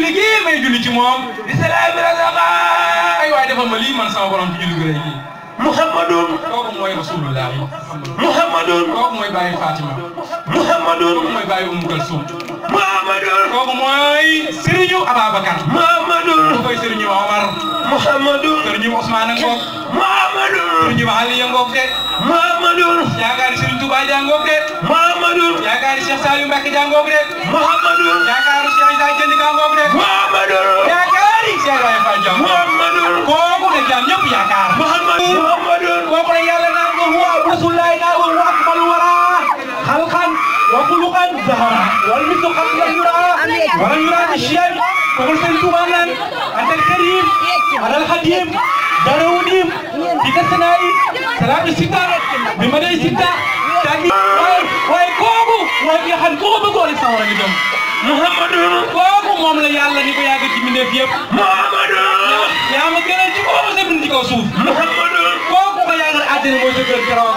julli gi may julli ci moom di salaami rasaqa ay waay defal ma lii man sama borom ci julli gu rëy gi Muhammadun kooku mooy rasulullah Muhammadun kooku mooy bàyyi Fatima Muhammadun kooku mooy bàyyi Umu Kalsum Muhammadun kooku mooy Serigne Ababacar Muhammadun kooku mooy Serigne Omar Muhammadun Serigne Ousmane ngoog Muhammadun Serigne Ali ngoog de Muhammadun yaakaari Serigne Touba jàngoog de Muhammadun yaakaari Cheikh Saliou Mbacké jàngoog de Muhammadun yaakaari Cheikh Issa Diène jàngoog de Muhammadun yaakaari Cheikh Ibrahima Fall jàngoog Muhammadun kooku de jàmm ñëpp yaakaar Muhammadun kooku de yàlla naan ko huwa rasulullah naa wa huwa akmalu wara xalqan wa xuluqan zahara wal mislu qabla yura wala yura bi shiyam kooku Serigne Touba naan antal karim anal hadim darawudim dika sanaayi salaatu sita bi ma day sita tagi waaye kooku mooy ki nga xam kooku bëggoon ak sawara gi dem Muhammadun kooku moom la yàlla ni ko yàgg ci mbindeef yëpp Muhammadun yaa ma gënal ci kooku sa bind ci kaw suuf Muhammadun kooku ko yàggal àddina mooy sa gën keroog